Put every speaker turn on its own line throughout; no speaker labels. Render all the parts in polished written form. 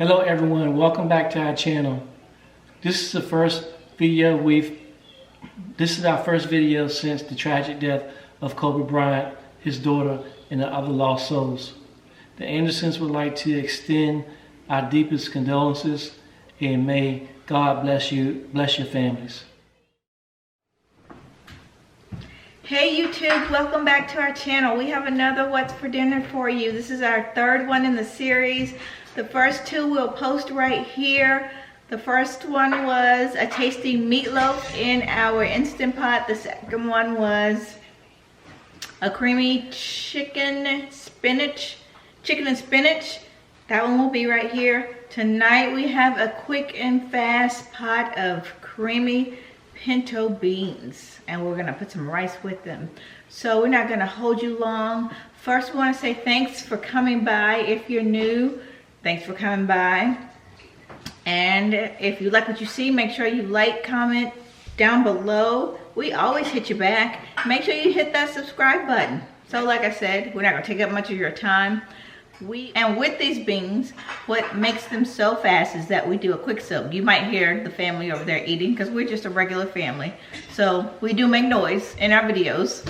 Hello everyone, welcome back to our channel. This is our first video since the tragic death of Kobe Bryant, his daughter, and the other lost souls. The Andersons would like to extend our deepest condolences, and may God bless your families.
Hey YouTube, welcome back to our channel. We have another What's for Dinner for you. This is our third one in the series. The first two we'll post right here. The first one was a tasty meatloaf in our Instant Pot. The second one was a creamy chicken and spinach. That one will be right here. Tonight we have a quick and fast pot of creamy pinto beans, and we're gonna put some rice with them. So we're not gonna hold you long. First, we want to say thanks for coming by. If you're new, thanks for coming by. And if you like what you see, make sure you like, comment down below. We always hit you back. Make sure you hit that subscribe button. So like I said, we're not gonna take up much of your time. And with these beans, what makes them so fast is that we do a quick soak. You might hear the family over there eating because we're just a regular family. So we do make noise in our videos.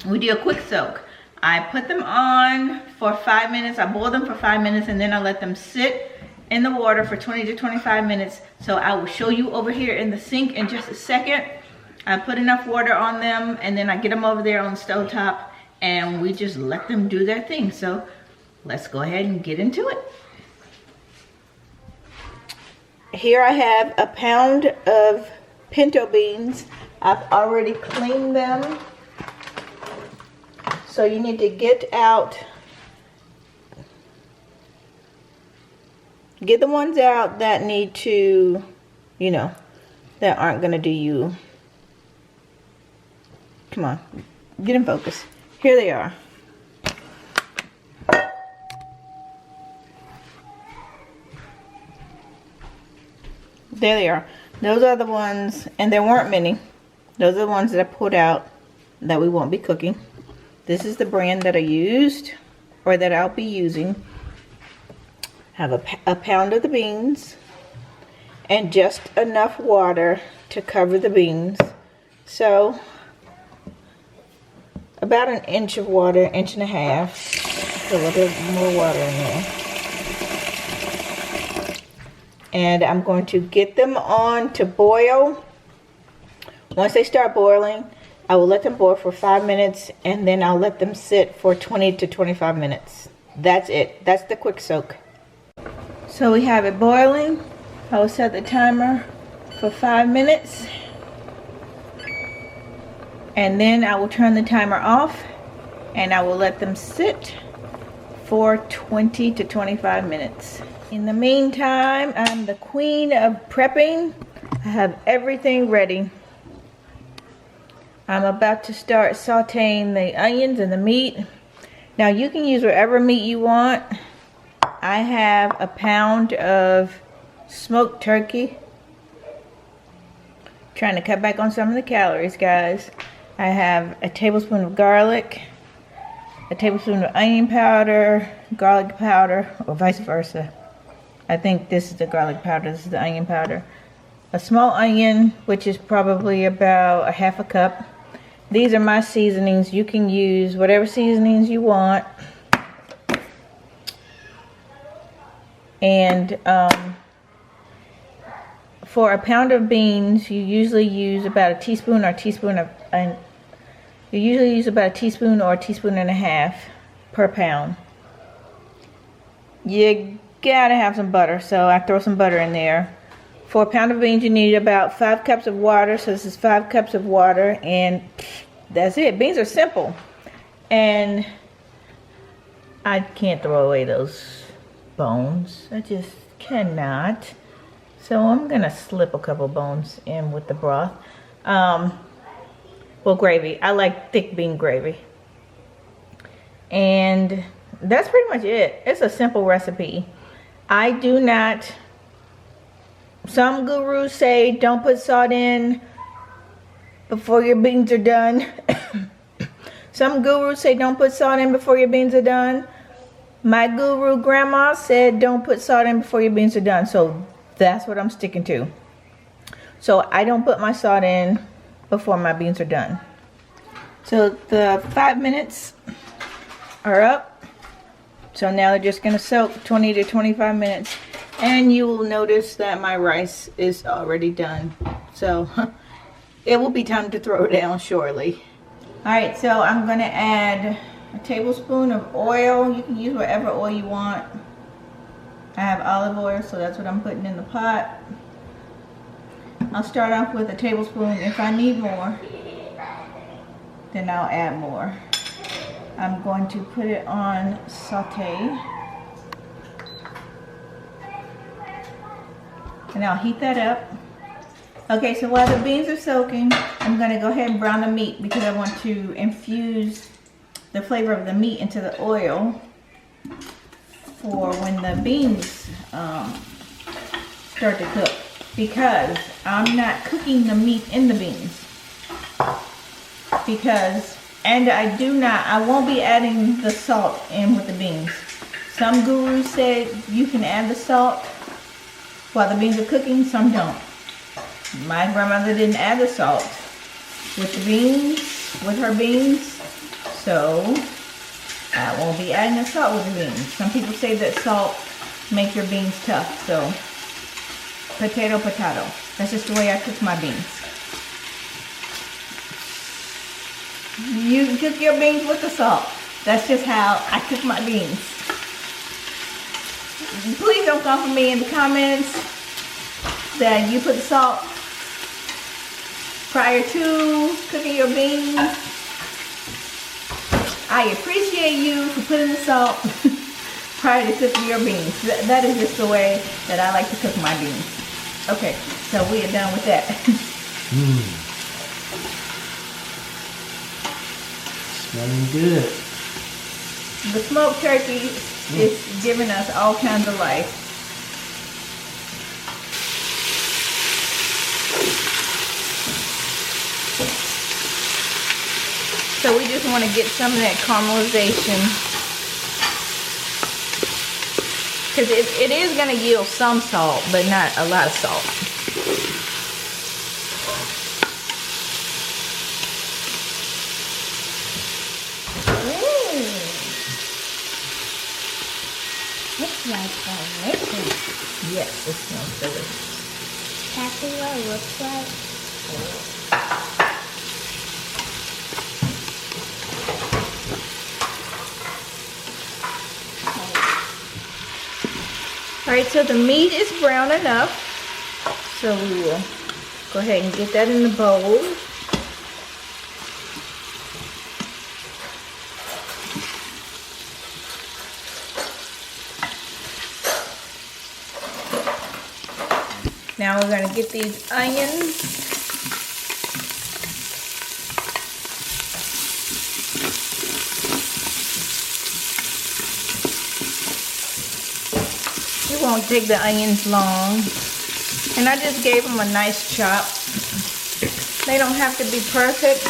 We do a quick soak. I put them on for 5 minutes. I boil them for 5 minutes, and then I let them sit in the water for 20 to 25 minutes. So I will show you over here in the sink in just a second. I put enough water on them, and then I get them over there on the stove top, and we just let them do their thing. So let's go ahead and get into it. Here I have a pound of pinto beans. I've already cleaned them. So you need to get the ones out that need to, that aren't gonna do you. Come on, get in focus. Here they are. There they are. Those are the ones, and there weren't many. Those are the ones that I pulled out that we won't be cooking. This is the brand that I used, or that I'll be using. Have a pound of the beans, and just enough water to cover the beans. So, about an inch of water, inch and a half. Put a little bit more water in there. And I'm going to get them on to boil. Once they start boiling, I will let them boil for 5 minutes, and then I'll let them sit for 20 to 25 minutes. That's it. That's the quick soak. So we have it boiling. I will set the timer for 5 minutes. And then I will turn the timer off, and I will let them sit for 20 to 25 minutes. In the meantime, I'm the queen of prepping. I have everything ready. I'm about to start sauteing the onions and the meat. Now you can use whatever meat you want. I have a pound of smoked turkey. Trying to cut back on some of the calories, guys. I have a tablespoon of garlic, a tablespoon of onion powder, garlic powder, or vice versa. I think this is the garlic powder, this is the onion powder. A small onion, which is probably about a half a cup. These are my seasonings. You can use whatever seasonings you want. And for a pound of beans, you usually use about a teaspoon or a teaspoon or a teaspoon and a half per pound. You gotta have some butter, so I throw some butter in there. For a pound of beans, you need about 5 cups of water. So this is 5 cups of water, and that's it. Beans are simple, and I can't throw away those bones. I just cannot. So I'm gonna slip a couple bones in with the broth. Well, gravy. I like thick bean gravy, and that's pretty much it. It's a simple recipe. I do not. Some gurus say don't put salt in before your beans are done. Some gurus say don't put salt in before your beans are done. My guru grandma said don't put salt in before your beans are done, so that's what I'm sticking to. So I don't put my salt in before my beans are done. So the 5 minutes are up. So now they're just gonna soak 20 to 25 minutes. And you will notice that my rice is already done. So it will be time to throw it down shortly. Alright, so I'm gonna add a tablespoon of oil. You can use whatever oil you want. I have olive oil, so that's what I'm putting in the pot. I'll start off with a tablespoon. If I need more, then I'll add more. I'm going to put it on saute. And I'll heat that up. Okay, so while the beans are soaking, I'm gonna go ahead and brown the meat because I want to infuse the flavor of the meat into the oil for when the beans start to cook. Because I'm not cooking the meat in the beans. I won't be adding the salt in with the beans. Some gurus said you can add the salt while the beans are cooking, some don't. My grandmother didn't add the salt with the beans, with her beans, so I won't be adding the salt with the beans. Some people say that salt makes your beans tough, so potato, potato. That's just the way I cook my beans. You can cook your beans with the salt. That's just how I cook my beans. Please don't come for me in the comments that you put the salt prior to cooking your beans. I appreciate you for putting the salt prior to cooking your beans. That is just the way that I like to cook my beans. Okay, so we are done with that.
Smelling good.
The smoked turkey is giving us all kinds of life. So we just want to get some of that caramelization. Because it is going to yield some salt, but not a lot of salt.
Looks like delicious.
Yes, it smells delicious.
Can I see what it looks like?
Alright, so the meat is brown enough. So we will go ahead and get that in the bowl. Now we're going to get these onions. It won't take the onions long. And I just gave them a nice chop. They don't have to be perfect.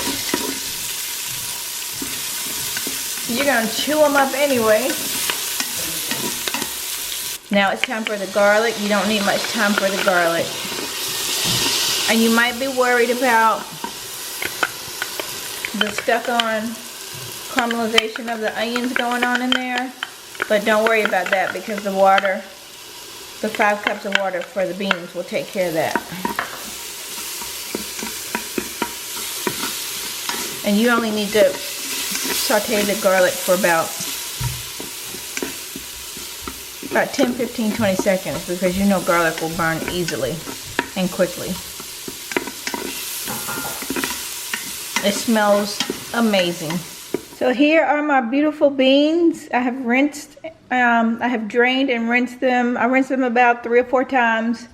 You're going to chew them up anyway. Now it's time for the garlic. You don't need much time for the garlic. And you might be worried about the stuck-on caramelization of the onions going on in there. But don't worry about that because the water, the 5 cups of water for the beans will take care of that. And you only need to saute the garlic for about 10, 15, 20 seconds because you know garlic will burn easily and quickly. It smells amazing. So here are my beautiful beans. I have rinsed, I have drained and rinsed them. I rinsed them about 3 or 4 times.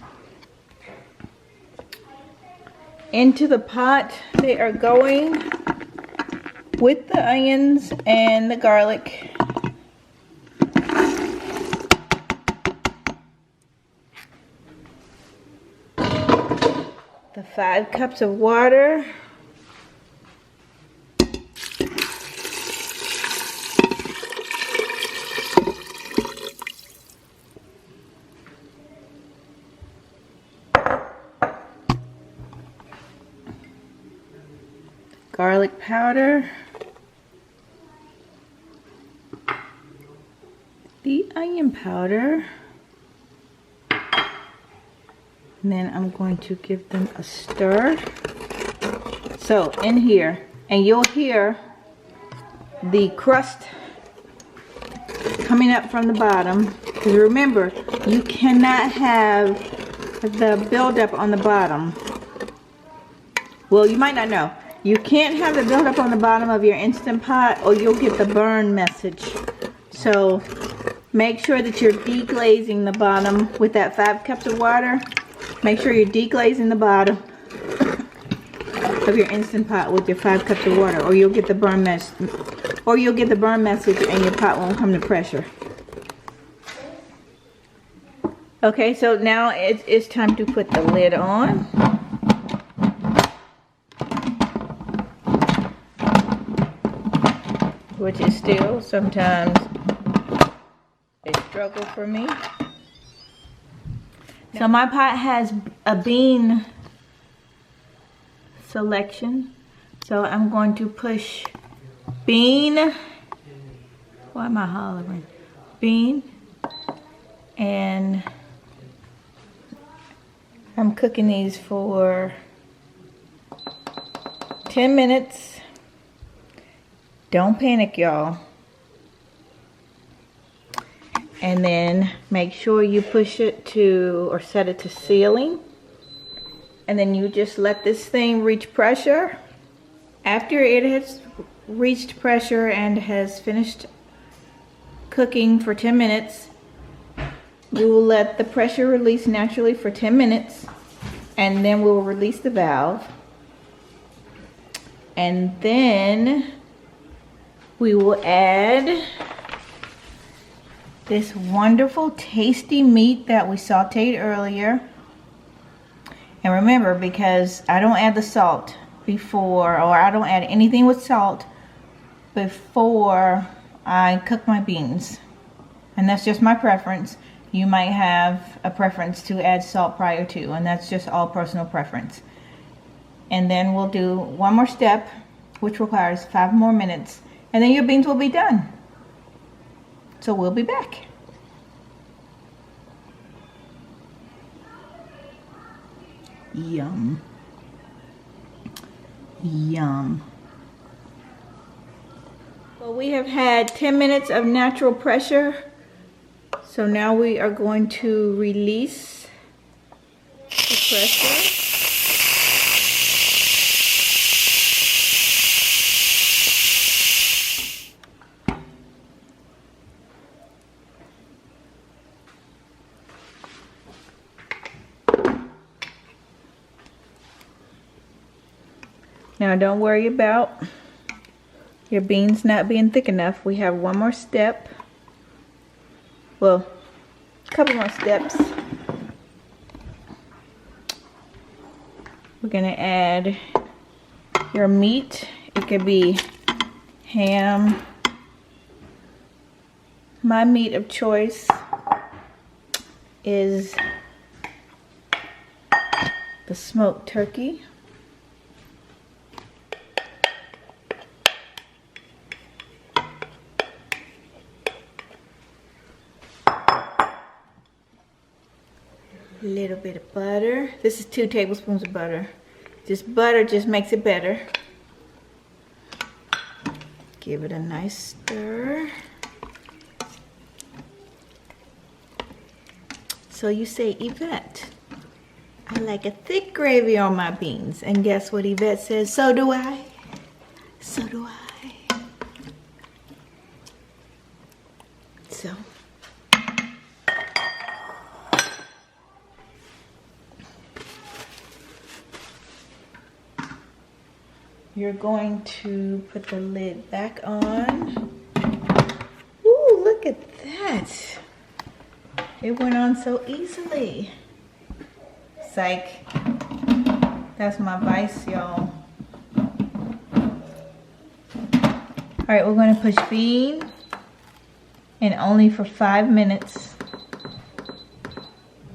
Into the pot they are going with the onions and the garlic. The 5 cups of water. garlic powder, the onion powder, and then I'm going to give them a stir. So in here, and you'll hear the crust coming up from the bottom, because remember, you cannot have the buildup on the bottom. Well, you might not know. You can't have the buildup on the bottom of your Instant Pot or you'll get the burn message. So make sure that you're deglazing the bottom with that 5 cups of water. Make sure you're deglazing the bottom of your Instant Pot with your 5 cups of water, or you'll get the burn message, and your pot won't come to pressure. Okay, so now it's time to put the lid on. Which is still sometimes a struggle for me. So my pot has a bean selection. So I'm going to push bean. Why am I hollering? Bean. And I'm cooking these for 10 minutes. Don't panic, y'all. And then make sure you push it to, or set it to sealing. And then you just let this thing reach pressure. After it has reached pressure and has finished cooking for 10 minutes, we will let the pressure release naturally for 10 minutes. And then we'll release the valve. And then we will add this wonderful tasty meat that we sauteed earlier. And remember, because I don't add the salt before, or I don't add anything with salt before I cook my beans. And that's just my preference. You might have a preference to add salt prior to, and that's just all personal preference. And then we'll do one more step, which requires 5 more minutes. And then your beans will be done. So we'll be back. Yum. Yum. Well, we have had 10 minutes of natural pressure. So now we are going to release the pressure. Now don't worry about your beans not being thick enough. We have one more step. Well, a couple more steps. We're gonna add your meat. It could be ham. My meat of choice is the smoked turkey. A little bit of butter. This is 2 tablespoons of butter. Just butter just makes it better. Give it a nice stir. So you say, Evette, I like a thick gravy on my beans. And guess what Evette says? So do I. So do I. So. You're going to put the lid back on. Ooh, look at that. It went on so easily. Psych. That's my vice, y'all. Alright, we're going to push bean. And only for 5 minutes.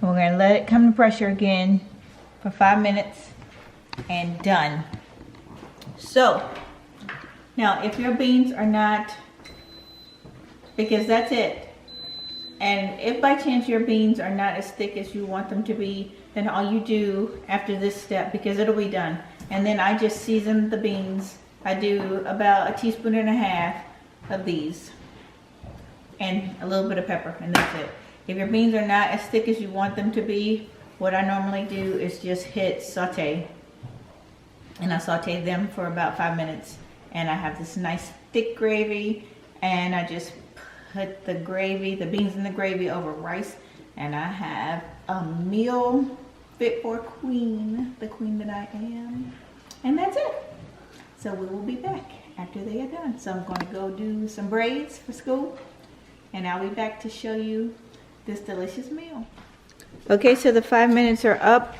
We're going to let it come to pressure again for 5 minutes. And done. So now if your beans are not, because that's it, and if by chance your beans are not as thick as you want them to be, then all you do after this step, because it'll be done, and then I just season the beans. I do about 1.5 teaspoons of these and a little bit of pepper, and that's it. If your beans are not as thick as you want them to be, what I normally do is just hit saute, and I saute them for about 5 minutes, and I have this nice thick gravy, and I just put the gravy, the beans in the gravy over rice, and I have a meal fit for a queen, the queen that I am, and that's it. So we will be back after they are done. So I'm going to go do some braids for school, and I'll be back to show you this delicious meal. Okay, so the 5 minutes are up.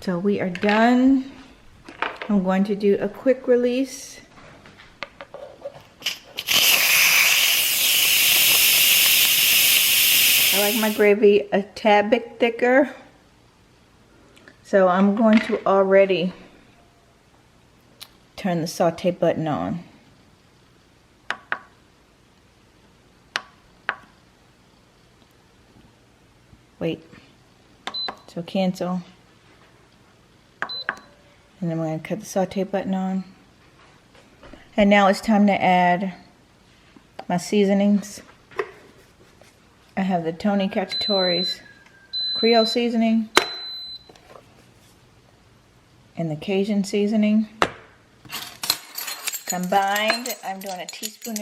So we are done. I'm going to do a quick release. I like my gravy a tad bit thicker. So I'm going to already turn the saute button on. Wait, so cancel. And then we're going to cut the saute button on. And now it's time to add my seasonings. I have the Tony Cacciatore's Creole seasoning and the Cajun seasoning. Combined, I'm doing 1.5 teaspoons.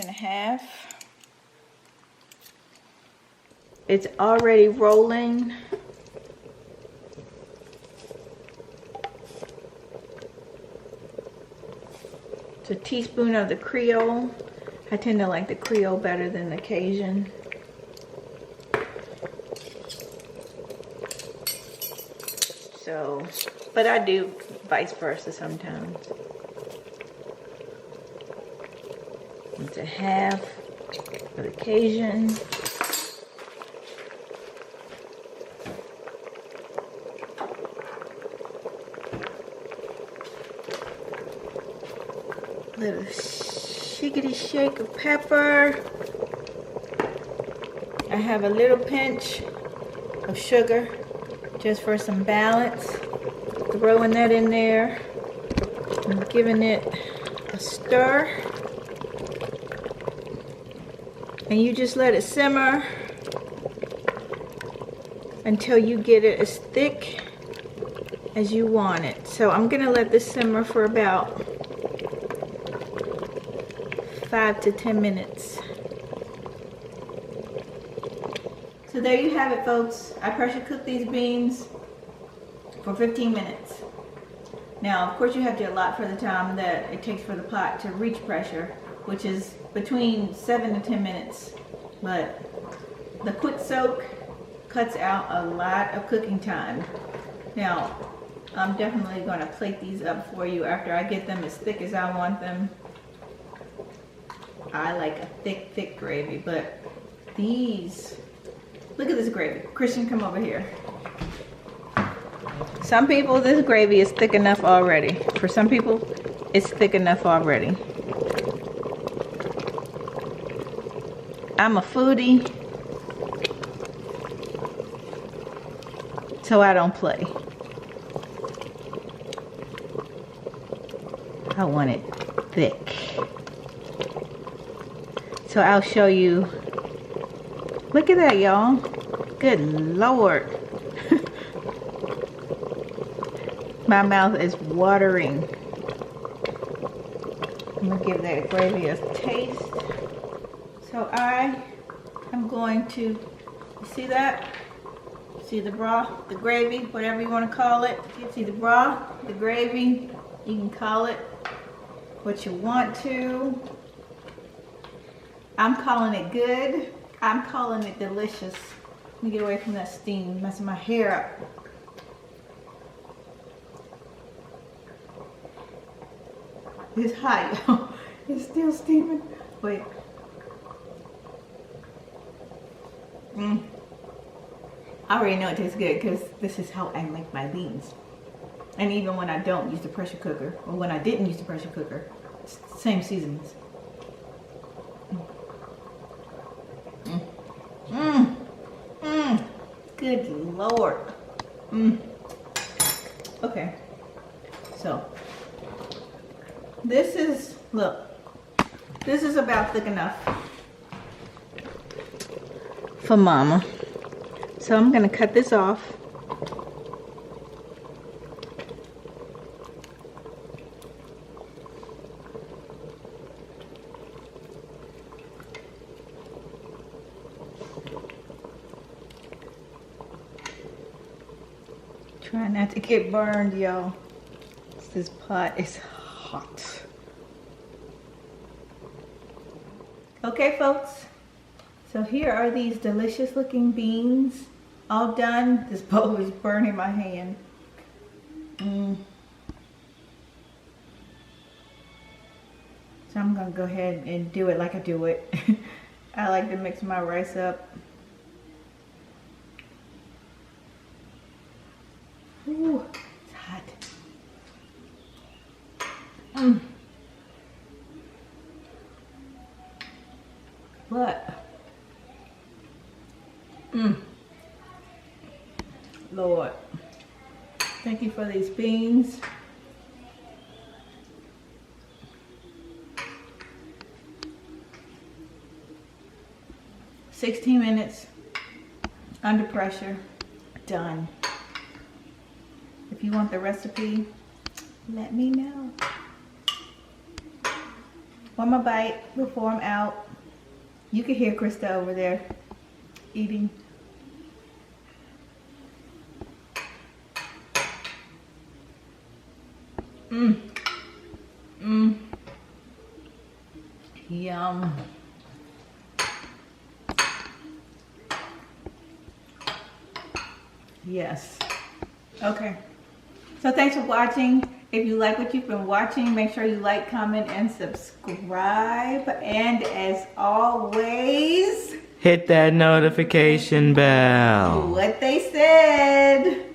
It's already rolling. It's a teaspoon of the Creole. I tend to like the Creole better than the Cajun. So, but I do vice versa sometimes. It's 1/2 of the Cajun. Little shiggity shake of pepper. I have a little pinch of sugar just for some balance. Throwing that in there and giving it a stir. And you just let it simmer until you get it as thick as you want it. So I'm gonna let this simmer for about 5 to 10 minutes. So there you have it, folks. I pressure cooked these beans for 15 minutes. Now, of course, you have to allot for the time that it takes for the pot to reach pressure, which is between 7 to 10 minutes. But the quick soak cuts out a lot of cooking time. Now, I'm definitely going to plate these up for you after I get them as thick as I want them. I like a thick, thick gravy, but these, look at this gravy. Christian, come over here. Some people, this gravy is thick enough already. For some people, it's thick enough already. I'm a foodie, so I don't play. I want it thick. So I'll show you. Look at that, y'all. Good Lord. My mouth is watering. I'm gonna give that gravy a taste. So I am going to, you see that? See the broth, the gravy, whatever you want to call it. You see the broth, the gravy, you can call it what you want to. I'm calling it good. I'm calling it delicious. Let me get away from that steam, messing my hair up. It's hot, y'all. It's still steaming. Wait. I already know it tastes good because this is how I make my beans. And even when I don't use the pressure cooker, or when I didn't use the pressure cooker, it's the same seasonings. Good Lord. Okay, so this is, look, this is about thick enough for Mama. So I'm gonna cut this off. Try not to get burned, y'all. This pot is hot. Okay, folks. So here are these delicious looking beans. All done. This bowl is burning my hand. So I'm gonna go ahead and do it like I do it. I like to mix my rice up. Ooh, it's hot. What? Lord, thank you for these beans. "16 minutes under pressure, done." If you want the recipe, let me know. One more bite before I'm out. You can hear Krista over there eating. Yum. Yes. Okay. So thanks for watching. If you like what you've been watching, make sure you like, comment, and subscribe. And as always,
hit that notification bell.
what they said.